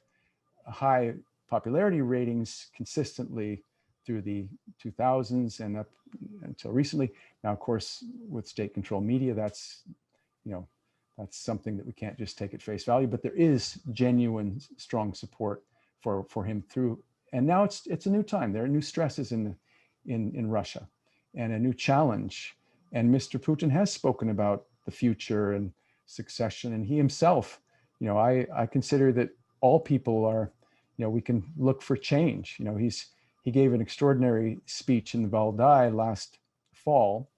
high popularity ratings consistently through the 2000s and up until recently. Now, of course, with state-controlled media, that's something that we can't just take at face value, but there is genuine, strong support for him through. And now it's a new time. There are new stresses in Russia and a new challenge. And Mr. Putin has spoken about the future and succession. And he himself, I consider that all people are, we can look for change. He gave an extraordinary speech in the Valdai last fall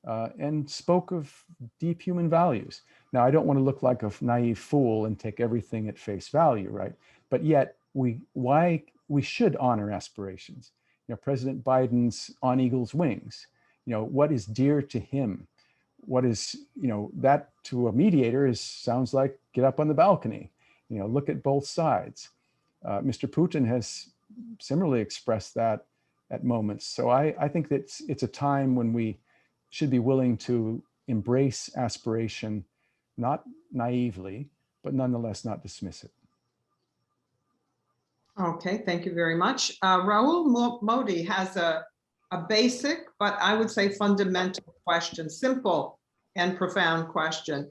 and spoke of deep human values. Now, I don't want to look like a naive fool and take everything at face value, right? But yet we should honor aspirations. President Biden's on eagle's wings, what is dear to him? What is, that to a mediator sounds like get up on the balcony, look at both sides. Mr. Putin has similarly expressed that at moments. So I think that it's a time when we should be willing to embrace aspiration, not naively, but nonetheless not dismiss it. Okay, thank you very much. Rahul Modi has a basic, but I would say fundamental question, simple and profound question.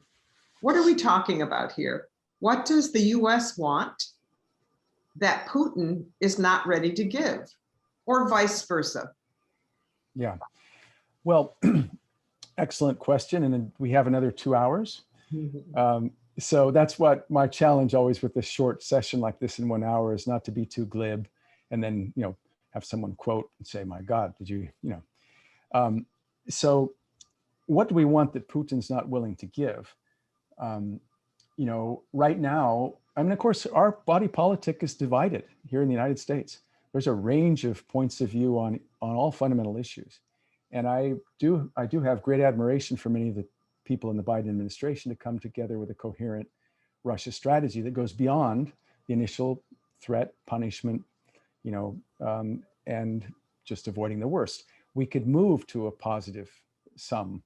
What are we talking about here? What does the US want that Putin is not ready to give, or vice versa? Yeah, well, excellent question. And then we have another 2 hours. So that's what my challenge always with this short session like this in 1 hour is not to be too glib and then, have someone quote and say, my God, did you, so what do we want that Putin's not willing to give? Right now, of course, our body politic is divided here in the United States. There's a range of points of view on all fundamental issues. And I do have great admiration for many of the people in the Biden administration to come together with a coherent Russia strategy that goes beyond the initial threat, punishment, and just avoiding the worst. We could move to a positive sum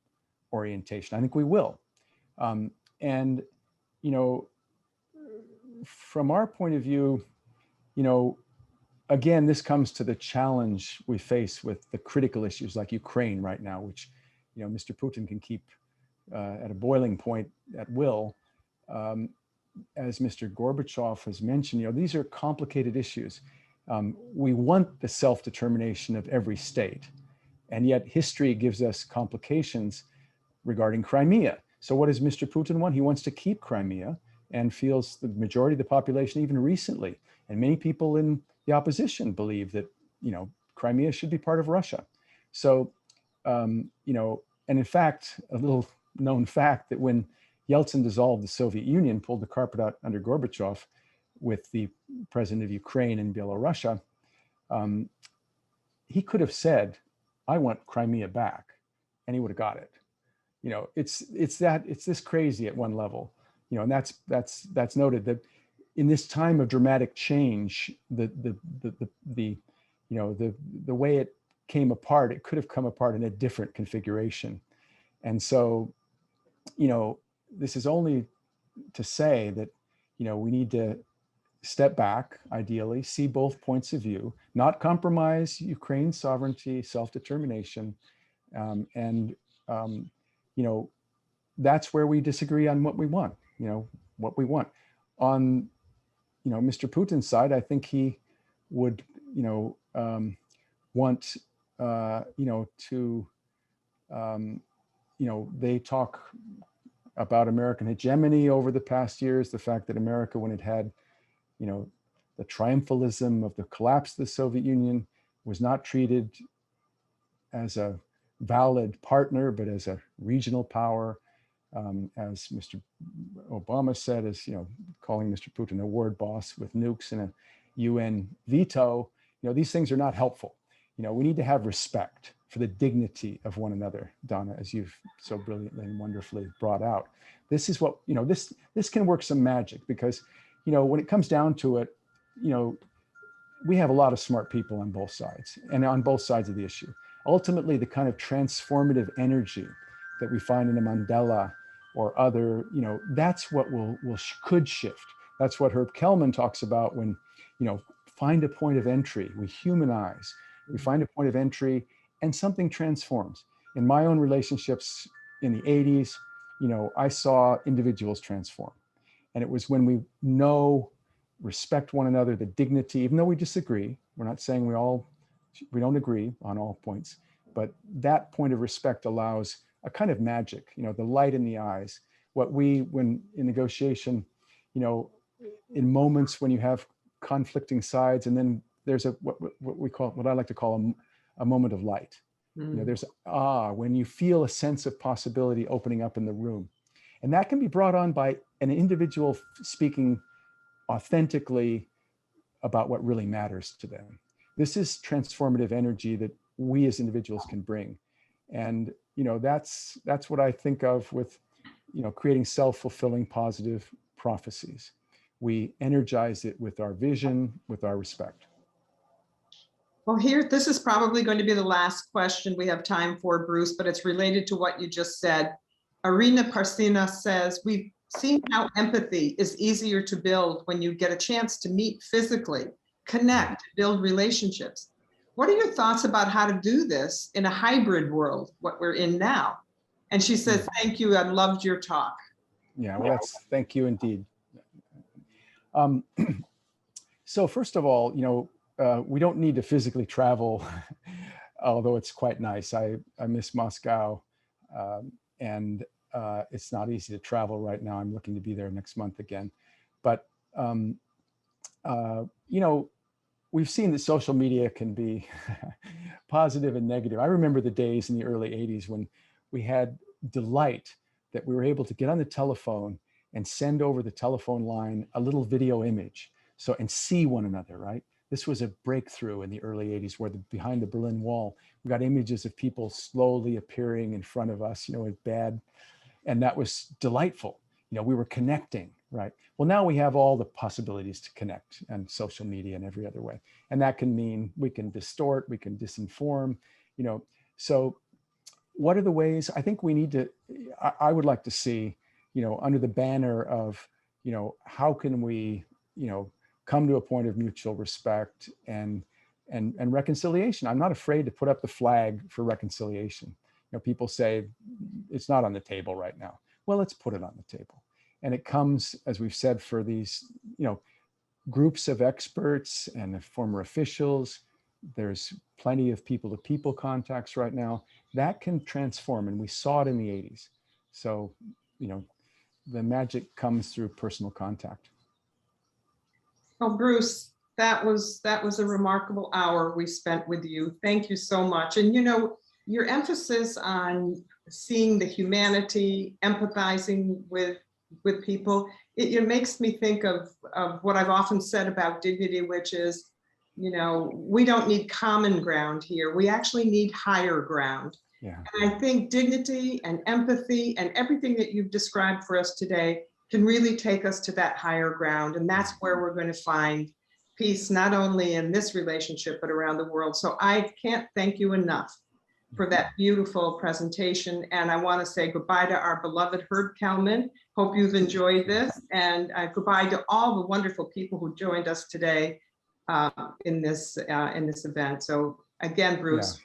orientation. I think we will. And, from our point of view, again, this comes to the challenge we face with the critical issues like Ukraine right now, which, Mr. Putin can keep at a boiling point at will. As Mr. Gorbachev has mentioned, these are complicated issues. We want the self-determination of every state, and yet history gives us complications regarding Crimea. So what does Mr. Putin want? He wants to keep Crimea and feels the majority of the population, even recently, and many people in the opposition believe that, Crimea should be part of Russia. So, and in fact, a little known fact that when Yeltsin dissolved the Soviet Union, pulled the carpet out under Gorbachev with the president of Ukraine and Belarus, he could have said, I want Crimea back, and he would have got it. It's this crazy at one level, and that's noted that in this time of dramatic change, the way it came apart, it could have come apart in a different configuration. And so, this is only to say that, we need to step back, ideally, see both points of view, not compromise Ukraine's sovereignty, self-determination. That's where we disagree on what we want, On, Mr. Putin's side, I think he would, want, they talk about American hegemony over the past years, the fact that America, when it had, the triumphalism of the collapse of the Soviet Union, was not treated as a valid partner, but as a regional power, as Mr. Obama said, as calling Mr. Putin a ward boss with nukes and a UN veto. These things are not helpful. we need to have respect for the dignity of one another, Donna, as you've so brilliantly and wonderfully brought out. This is what, this can work some magic, because, when it comes down to it, we have a lot of smart people on both sides and on both sides of the issue. Ultimately, the kind of transformative energy that we find in a Mandela or other, that's what could shift. That's what Herb Kelman talks about when, find a point of entry. We humanize, we find a point of entry, and something transforms. In my own relationships in the 80s, I saw individuals transform. And it was when we respect one another, the dignity, even though we disagree, we're not saying we don't agree on all points, but that point of respect allows a kind of magic, the light in the eyes. When in negotiation, in moments when you have conflicting sides, and then there's what I like to call a moment of light. There's when you feel a sense of possibility opening up in the room. And that can be brought on by an individual speaking authentically about what really matters to them. This is transformative energy that we as individuals can bring. And, that's what I think of with, creating self-fulfilling positive prophecies. We energize it with our vision, with our respect. Well, this is probably going to be the last question we have time for, Bruce, but it's related to what you just said. Arena Parsina says, we've seen how empathy is easier to build when you get a chance to meet physically, connect, build relationships. What are your thoughts about how to do this in a hybrid world, what we're in now? And she says, thank you, I loved your talk. Yeah, well, thank you indeed. So first of all, we don't need to physically travel, although it's quite nice. I miss Moscow, and it's not easy to travel right now. I'm looking to be there next month again. But, we've seen that social media can be positive and negative. I remember the days in the early 80s when we had delight that we were able to get on the telephone and send over the telephone line a little video image, and see one another, right? This was a breakthrough in the early 80s where behind the Berlin Wall, we got images of people slowly appearing in front of us, with bad, and that was delightful. We were connecting, right? Well, now we have all the possibilities to connect and social media and every other way. And that can mean we can distort, we can disinform, so what are the ways? I think we need to, I would like to see, under the banner of, how can we, come to a point of mutual respect and reconciliation. I'm not afraid to put up the flag for reconciliation. People say it's not on the table right now. Well, let's put it on the table. And it comes, as we've said, for these, groups of experts and former officials. There's plenty of people-to-people contacts right now that can transform. And we saw it in the 80s. So, the magic comes through personal contact. Well, Bruce, that was a remarkable hour we spent with you. Thank you so much. And your emphasis on seeing the humanity, empathizing with people, it makes me think of what I've often said about dignity, which is, we don't need common ground here. We actually need higher ground. Yeah. And I think dignity and empathy and everything that you've described for us today can really take us to that higher ground. And that's where we're going to find peace, not only in this relationship, but around the world. So I can't thank you enough for that beautiful presentation. And I want to say goodbye to our beloved Herb Kelman. Hope you've enjoyed this. And goodbye to all the wonderful people who joined us today in this event. So again, Bruce,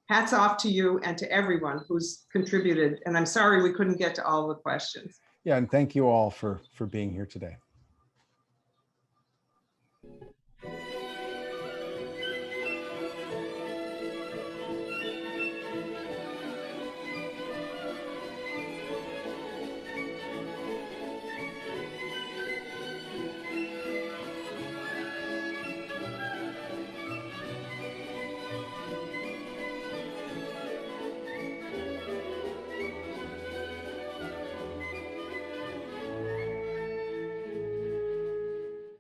hats off to you and to everyone who's contributed. And I'm sorry we couldn't get to all the questions. Yeah, and thank you all for being here today.